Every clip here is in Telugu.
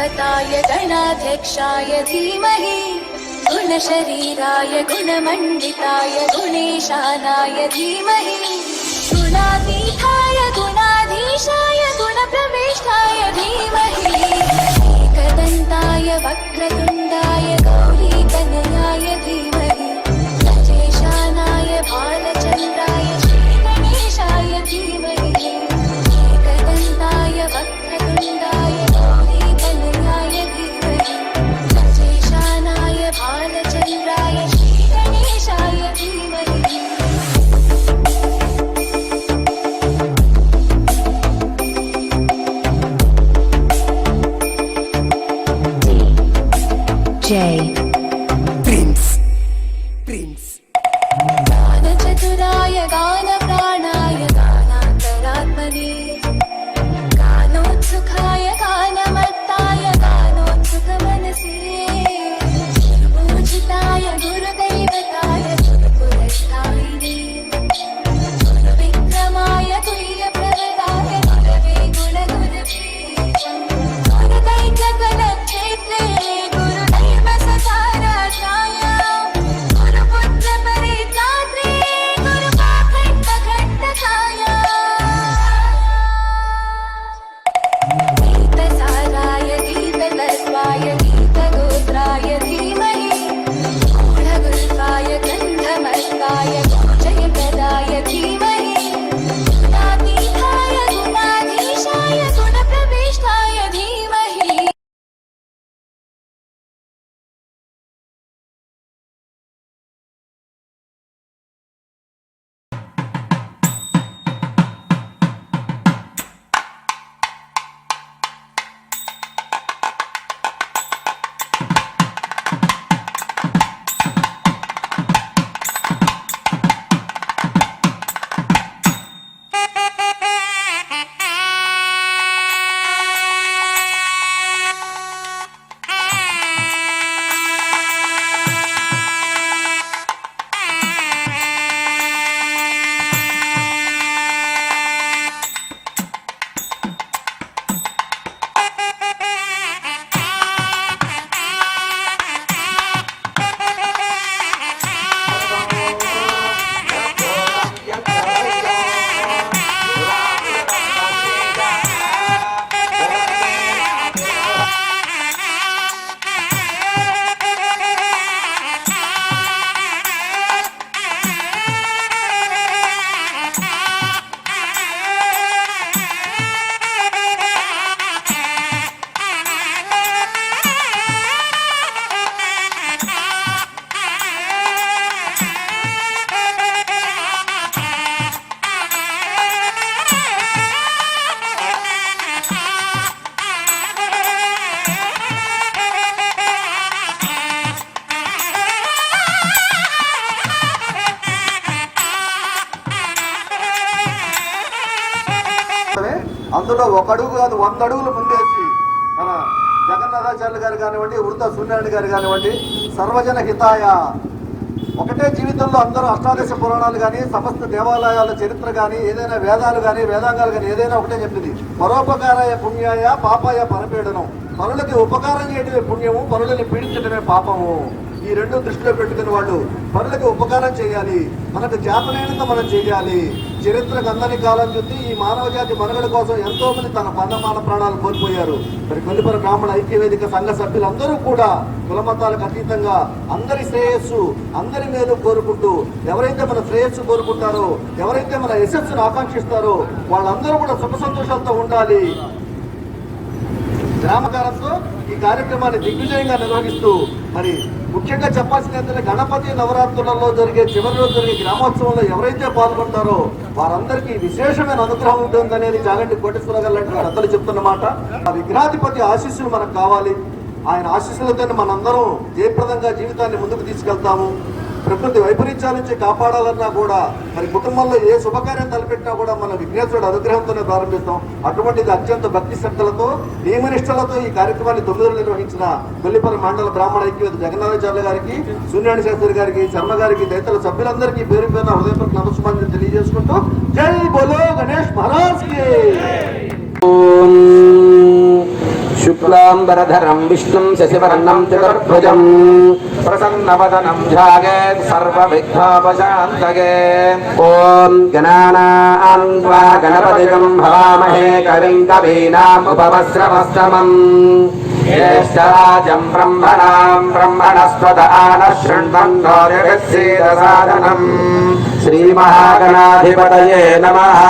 गणपताय गणाध्यक्षाय धीमहि गुणशरीराय गुणमण्डिताय गुणेशानाय धीमहि गुणातीताय गुणाधीशाय गुणप्रविष्टाय धीमहि एकदन्ताय वक्रतुण्डाय गौरीतनयाय धीमहि गजेशानाय बालचन्द्राय श्रीगणेशाय धीमहि एकदन्ताय वक्रतुण्डाय गौरीतनयाय धीमहि गजेशानाय बालचन्द्राय श्रीगणेशाय धीमहि J Prince गानचतुराय गानप्राणाय गानान्तरात्मने गानोत्सुकाय गानमत्ताय गानोत्सुकमनसे पूजिताय गुरुदैवताय गुरुपुरस्तायिने गुरुविक्रमाय तुल्यप्रवराय गुरवे गुणगुरवे गुरुदैत्यगणक्षेत्रे అందులో ఒక అడుగు కాదు 100 అడుగులు ముందేసి మన జగన్నాథాచార్యులు గారు కానివ్వండి, ఉడత సూర్యనారాయణ గారు కానివ్వండి, సర్వజన హితాయ ఒకటే జీవితంలో అందరూ అష్టాదశ పురాణాలు కానీ, సమస్త దేవాలయాల చరిత్ర కానీ, ఏదైనా వేదాలు కానీ, వేదాంగాలు కానీ ఏదైనా ఒకటే చెప్పింది. పరోపకారాయ పుణ్యాయ పాపాయ పరపీడనం. పరులకి ఉపకారం చేయడమే పుణ్యము, పరులని పీడించడమే పాపము. ఈ రెండు దృష్టిలో పెట్టుకుని వాళ్ళు పరులకి ఉపకారం చేయాలి, మనకు చేతనైనంత మనం చేయాలి. చరిత్రకు అందని కాలం చూసి ఈ మానవ జాతి మనుగడ కోసం ఎంతో మంది తన పన్నమాన ప్రాణాలు కోల్పోయారు. మరి కొల్లిపర బ్రాహ్మణ ఐక్యవేదిక సంఘ సభ్యులందరూ కూడా కులమతాలకు అతీతంగా అందరి శ్రేయస్సు, అందరి మేలు కోరుకుంటూ, ఎవరైతే మన శ్రేయస్సు కోరుకుంటారో, ఎవరైతే మన యశస్సును ఆకాంక్షిస్తారో వాళ్ళందరూ కూడా సుఖ సంతోషాలతో ఉండాలి. గ్రామకారంతో ఈ కార్యక్రమాన్ని దిగ్విజయంగా నిర్వహిస్తూ మరి ముఖ్యంగా చెప్పాల్సిన ఏంటంటే గణపతి నవరాత్రులలో జరిగే చివరి రోజు జరిగే గ్రామోత్సవంలో ఎవరైతే పాల్గొంటారో వారందరికీ విశేషమైన అనుగ్రహం ఉంటుందనేది చాగంటి కోటేశ్వర గారు లాంటి పెద్దలు చెప్తున్నమాట. ఆ విగ్రహాధిపతి ఆశీస్సులు మనకు కావాలి. ఆయన ఆశీస్సులతో మనందరం జయప్రదంగా జీవితాన్ని ముందుకు తీసుకెళ్తాము. ప్రకృతి వైపరీత్యాల నుంచి కాపాడాలన్నా కూడా మరి కుటుంబంలో ఏ శుభకార్యం తలపెట్టినా కూడా మన విఘ్నేశ్వరుడు అనుగ్రహంతోనే ప్రారంభిస్తాం. అటువంటిది అత్యంత భక్తి శ్రద్ధలతో, నియమనిష్టలతో ఈ కార్యక్రమాన్ని 9 రోజులు నిర్వహించిన కొల్లిపర మండల బ్రాహ్మణ ఐక్యవేదిక జగన్నాథాచార్యులు గారికి, సూర్యనారాయణ శాస్త్రి గారికి, శర్మ గారికి, తదితర సభ్యులందరికీ పేరు పేరున హృదయపూర్వక నమస్కారాలు తెలియజేసుకుంటూ జై బోలో గణేష్ మహారాజ్ కి. शुक्लांबरधरं विष्णुं शशिवर्णं चतुर्भुजं प्रसन्नवदनं ध्यायेत् सर्वविघ्नोपशान्तये। ॐ गणानां त्वा गणपतिं भवामहे कविं कवीनाम् उपवस्त्रमस्तमम् ज्येष्ठराजं ब्रह्मणस्पद आनः शृण्वन्नो निरस्येदसादनम्। श्रीमहागणाधिपतये नमः।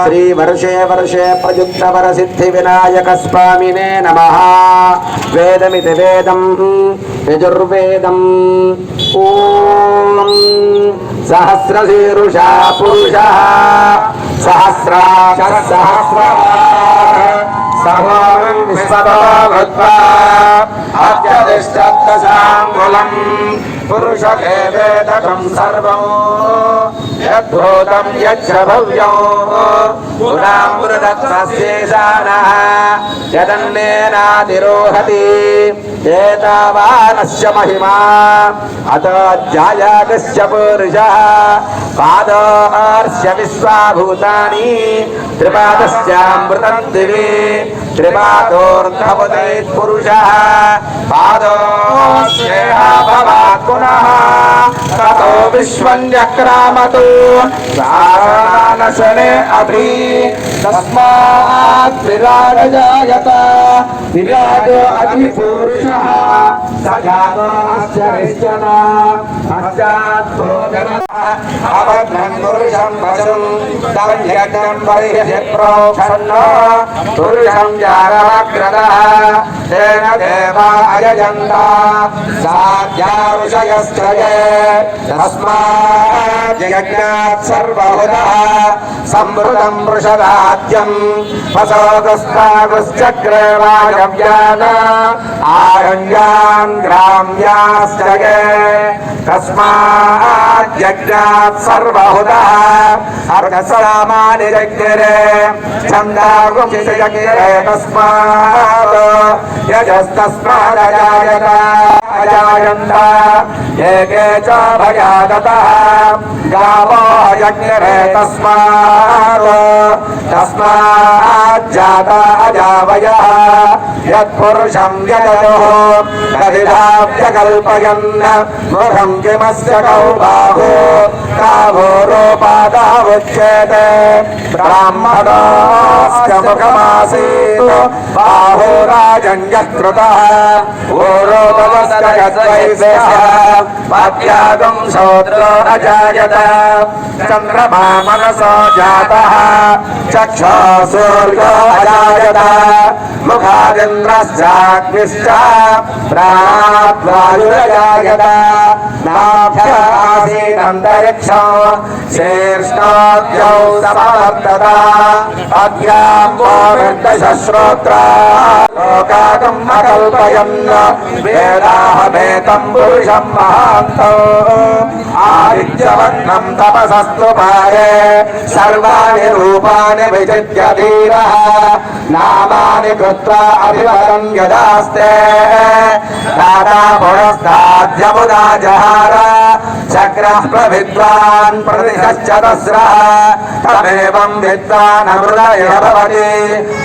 श्रीवर्षे वर्षे प्रयुक्तवरसिद्धिविनायकस्वामिने नमः। वेदमिति वेदं यजुर्वेदम्। ॐ सहस्रशीर्षा पुरुषः सहस्राक्षः सहस्रवाः सर्वं विश्वतो भूत्वा अत्यधिष्ठत्तशाङ्गुलम् पुरुषदेवेदकं सर्वं यद्भूतं यच्च भव्यं गुणामृतत्वस्येषानः यदन्नेनातिरोहति एतावानस्य महिमा अतोऽध्यायागस्य पुरुषः पादोऽर्स्य विश्वाभूतानि त्रिपादस्यामृतं दिवि त्रिपादोर्धवदेत् पुरुषः पादोऽस्येह भवात् पुनः ततो विश्वन्यक्रामतो सारानशने अभि तस्मात् विराजजायत विराजो अधिपुरुषः स जातोऽस्य निश्चन अभद्रं पुरुषं वचनं दव्यज्ञं वैर्य प्रोक्षन्न पुरुषं जागवक्रदः तेन देवा अयजन्त साध्याऋषयश्च ये तस्मात् यज्ञात् सर्वहुतः संवृतं वृषदाद्यं वसोगस्तागुश्चक्रे वायव्यान् आरण्यान् ग्राम्याश्च ये तस्मात् यज्ञात् सर्वहुतः अर्धसामानि यज्ञरे छन्दागुंसि यज्ञरे तस्मात् यजस्तस्मादजायत अजायन्त एके च भयादतः गावो यज्ञरे तस्मात् जाता अजावयः यत्पुरुषं यजतुः तदिधाव्यकल्पयन् मुखं किमस्य कौ बाहो काभोरोपादावुच्यते ब्राह्मणस्य मुखमासीत् बाहो राजन्यः कृतः ओरोपवस्य यद्वैश्यः पाद्यागं शूद्रो अजायत चन्द्रमा मनसो जातः चक्षुसूर्यो अजायत मुखादिन्द्रश्चाग्निश्च प्राणात् वायुरजायत नाभ्यासीदन्तरिक्षं शीर्ष्णाद्यौ समवर्तत अद्याम्बोर्दशश्रोत्रा लोकागम् अकल्पयन् वेदाहमेतं पुरुषं महान्तम् आदित्यवर्णं तपसस्तु पारे सर्वाणि रूपाणि विचित्य धीरः नामानि कृत्वा अभिवदन् यदास्ते दाता पुरस्ताद्यमुदा जहार चक्रः प्रविद्वान् प्रतिशश्चतस्रः तमेवं विद्वान् अमृतय भवति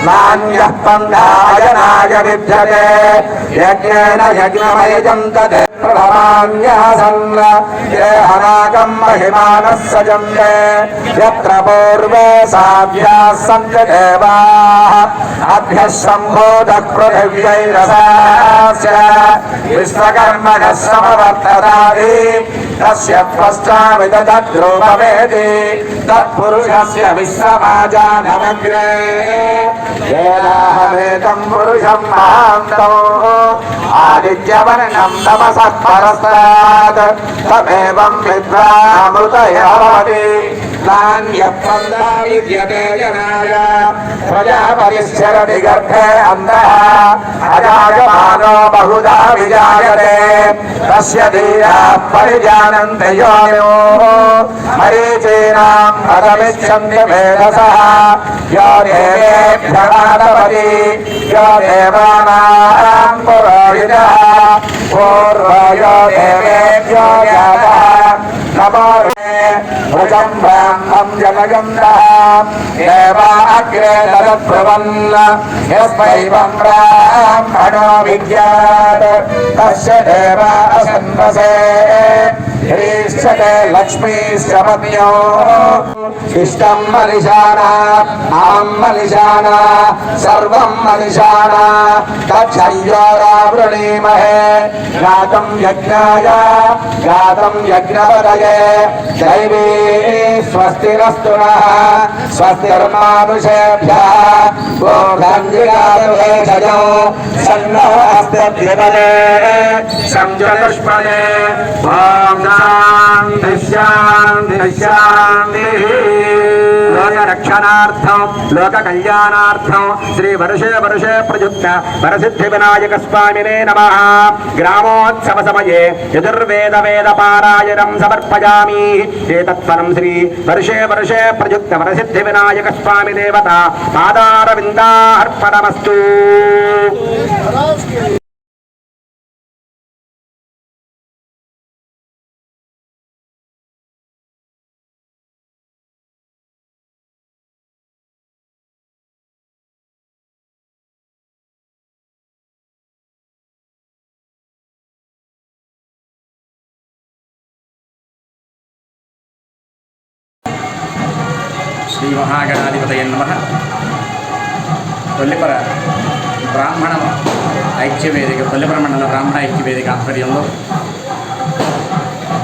नान्यः पन्थायनाय विद्यते यज्ञेन यज्ञमयजं तदे प्रभवान्यासन् ये हनाकं महिमानः सजन्ते यत्र पूर्वे साभ्याः सन्ति देवाः अभ्यः सम्भूतः पृथिव्यैरसास्य विश्वकर्मणः समवर्ततादि तस्य त्वष्टाविदधद्रूपमेति तत्पुरुषस्य विश्वमाजानमग्रे येनाहमेतं पुरुषं महान्तम् आदित्यवर्णं तमसः परस्तात् तमेवं विद्वानमृतय भवति नान्यः पन्था विद्यते जनाय प्रजापतिश्चरति गर्भे अन्धः अजायमानो बहुधा विजायते तस्य धीराः परिजानन्ति योनिः मरीचीनां पदमिच्छन्ति मेधसः यो देवेभ्यः आदपति यो देवानां पुरोहितः पूर्वो यो देवेभ्यो जातः नमो व्रजं ब्राह्मं जगत् देवा अग्रे तदब्रुवन् यस्मैवं ब्राह्मणो विद्यात् तस्य देवा असन्वसे ह्रीष्यते लक्ष्मीश्च पत्न्यो इष्टं मलिशाना आं मलिशाना सर्वं मलिशाना तच्छयोरावृणीमहे गातं यज्ञाय गातं यज्ञपतये दैवी स्वस्तिरस्तु नः स्वस्तिर्मानुषेभ्यः गोर्धन्विकादुभेषजो सन्नो अस्त्यद्विपदे संजतुष्पदे ॐ शान्ति शान्ति शान्तिः लोकरक्षणार्थं लोककल्याणार्थं श्री वर्षे वर्षे प्रयुक्त वरसिद्धिविनायक स्वामिने नमः। ग्रामोत्सव समये यजुर्वेद वेदपारायणं समर्पयामि। एतत्फलं श्री वर्षे वर्षे प्रयुक्त वरसिद्धिविनायक स्वामी देवता पादारविन्दार्पणमस्तु। శ్రీ మహాగణాధిపతయ నమః. కొల్లిపర బ్రాహ్మణ ఐక్యవేదిక కొల్లిపర మండల బ్రాహ్మణ ఐక్యవేదిక ఆధ్వర్యంలో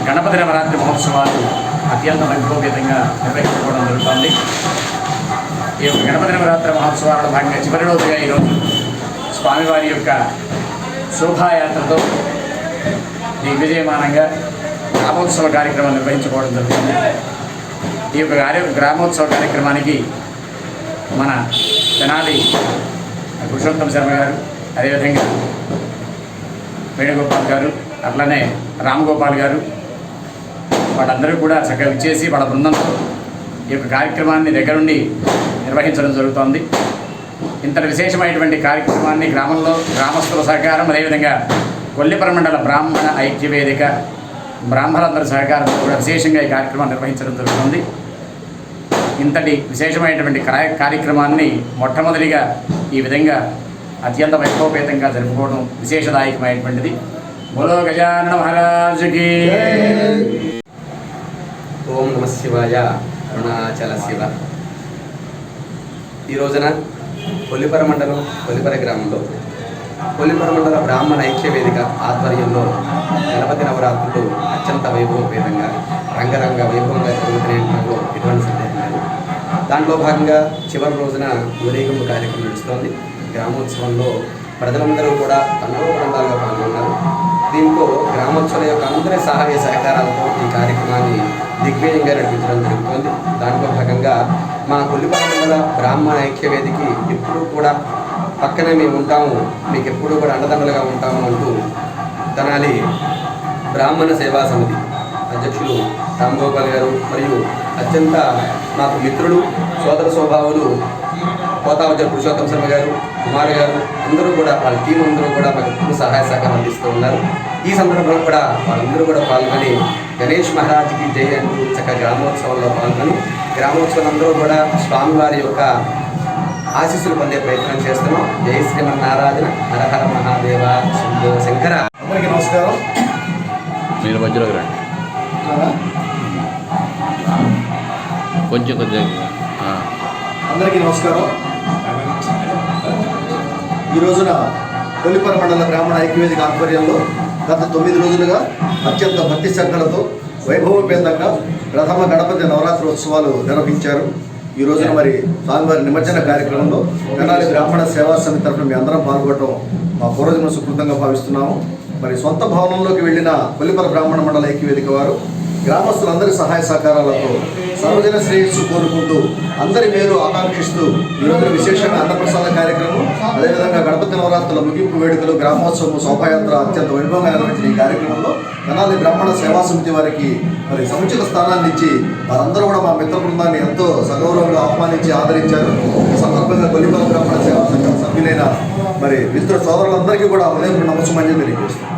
గణపతి నవరాత్రి మహోత్సవాలు అత్యంత వైభవపేతంగా నిర్వహించుకోవడం జరుగుతుంది. ఈ యొక్క గణపతి నవరాత్రి మహోత్సవాలలో భాగంగా చివరి రోజుగా ఈరోజు స్వామివారి యొక్క శోభాయాత్రతో దిగ్విజయమానంగా గ్రామోత్సవ కార్యక్రమం నిర్వహించుకోవడం జరుగుతుంది. ఈ యొక్క గ్రామోత్సవ కార్యక్రమానికి మన తెనాలి పురుషోత్తమ శర్మ గారు, అదేవిధంగా వేణుగోపాల్ గారు, అట్లనే రామగోపాల్ గారు వాళ్ళందరూ కూడా చక్కగా ఇచ్చేసి వాళ్ళ బృందంతో ఈ యొక్క కార్యక్రమాన్ని దగ్గరుండి నిర్వహించడం జరుగుతోంది. ఇంతటి విశేషమైనటువంటి కార్యక్రమాన్ని గ్రామంలో గ్రామస్తుల సహకారం, అదేవిధంగా కొల్లిపర మండల బ్రాహ్మణ ఐక్యవేదిక బ్రాహ్మణులందరి సహకారంతో కూడా విశేషంగా ఈ కార్యక్రమాన్ని నిర్వహించడం జరుగుతుంది. ఇంతటి విశేషమైనటువంటి కార్యక్రమాన్ని మొట్టమొదటిగా ఈ విధంగా అత్యంత వైభవపేతంగా జరుపుకోవడం విశేషదాయకమైనటువంటిది. బోలో గజానన మహారాజుకి. ఓం నమ శివాయ. అరుణాచల శివ. ఈ రోజున కొల్లిపర మండలం కొల్లిపర గ్రామంలో కొల్లిపర మండల బ్రాహ్మణ ఐక్యవేదిక ఆధ్వర్యంలో గణపతి నవరాత్రులు అత్యంత వైభవపేతంగా రంగరంగ వైభవంగా జరుగుతున్నట్లో ఎటువంటి సందేహం లేదు. దాంట్లో భాగంగా చివరి రోజున ఊరేగింపు కార్యక్రమం నడుస్తోంది. గ్రామోత్సవంలో ప్రజలందరూ కూడా తండోపతండాలుగా పాల్గొన్నారు. దీంతో గ్రామోత్సవం యొక్క అందరి సహాయ సహకారాలతో ఈ కార్యక్రమాన్ని దిగ్విజయంగా నడిపించడం జరుగుతోంది. దాంట్లో భాగంగా మా కొల్లిపర మండల బ్రాహ్మణ ఐక్యవేదికి ఎప్పుడూ కూడా పక్కనే మేము ఉంటాము, మీకు ఎప్పుడూ కూడా అండదండలుగా ఉంటాము అంటూ తెనాలి బ్రాహ్మణ సేవా సమితి అధ్యక్షులు రామగోపాల్ గారు మరియు అత్యంత మాకు మిత్రులు సోదర స్వభావులు కోతావజర్ పురుషోత్తమ శర్మ గారు, కుమార్ గారు అందరూ కూడా వాళ్ళ టీం అందరూ కూడా మాకు ఎప్పుడు సహాయ సహకారం అందిస్తూ ఉన్నారు. ఈ సందర్భంలో కూడా వాళ్ళందరూ కూడా పాల్గొని గణేష్ మహారాజ్కి జై అంటూ చక్కగా గ్రామోత్సవంలో పాల్గొని గ్రామోత్సవం అందరూ కూడా స్వామివారి యొక్క ఆశీస్సులు పొందే ప్రయత్నం చేస్తున్నాం. జై శ్రీమన్నారాయణ. హరహర మహాదేవ. శంభో శంకర. అందరికీ నమస్కారం. మీరు మధ్యలోకి రండి కొంచెం. అందరికీ నమస్కారం. ఈ రోజున కొల్లిపర మండల బ్రాహ్మణ ఐక్యవేదిక ఆధ్వర్యంలో గత 9 రోజులుగా అత్యంత భక్తి శ్రద్ధలతో వైభవపేతంగా ప్రథమ గణపతి నవరాత్రి ఉత్సవాలు నిర్వహించారు. ఈ రోజున మరి స్వామివారి నిమజ్జన కార్యక్రమంలో తెనాలి బ్రాహ్మణ సేవా సమితి తరఫున మీ అందరం పాల్గొనడం మా పూర్వజన్మ సుకృతంగా భావిస్తున్నాము. మరి సొంత భవనంలోకి వెళ్ళిన కొల్లిపర బ్రాహ్మణ మండల ఐక్యవేదిక వారు గ్రామస్తులందరి సహాయ సహకారాలతో సర్వజన శ్రేయస్సు కోరుకుంటూ అందరి మేలు ఆకాంక్షిస్తూ ఈ రోజున విశేషంగా అన్నప్రసాద కార్యక్రమం, అదేవిధంగా గణపతి నవరాత్రుల ముగింపు వేడుకలు, గ్రామోత్సవం, శోభాయాత్ర అత్యంత వైభవంగా నిర్వహించిన ఈ కార్యక్రమంలో తెనాలి బ్రాహ్మణ సేవా సమితి వారికి మరి సముచిత స్థానాన్ని ఇచ్చి వారందరూ కూడా మా మిత్ర బృందాన్ని ఎంతో సగౌరవంగా ఆహ్వానించి ఆదరించారు. ఈ సందర్భంగా కొల్లిపర బ్రాహ్మణ సేవా సంఘం సభ్యులైన మరి మిత్ర సోదరులందరికీ కూడా హృదయపూర్వక నమస్సుమంజలి తెలియజేస్తున్నాను.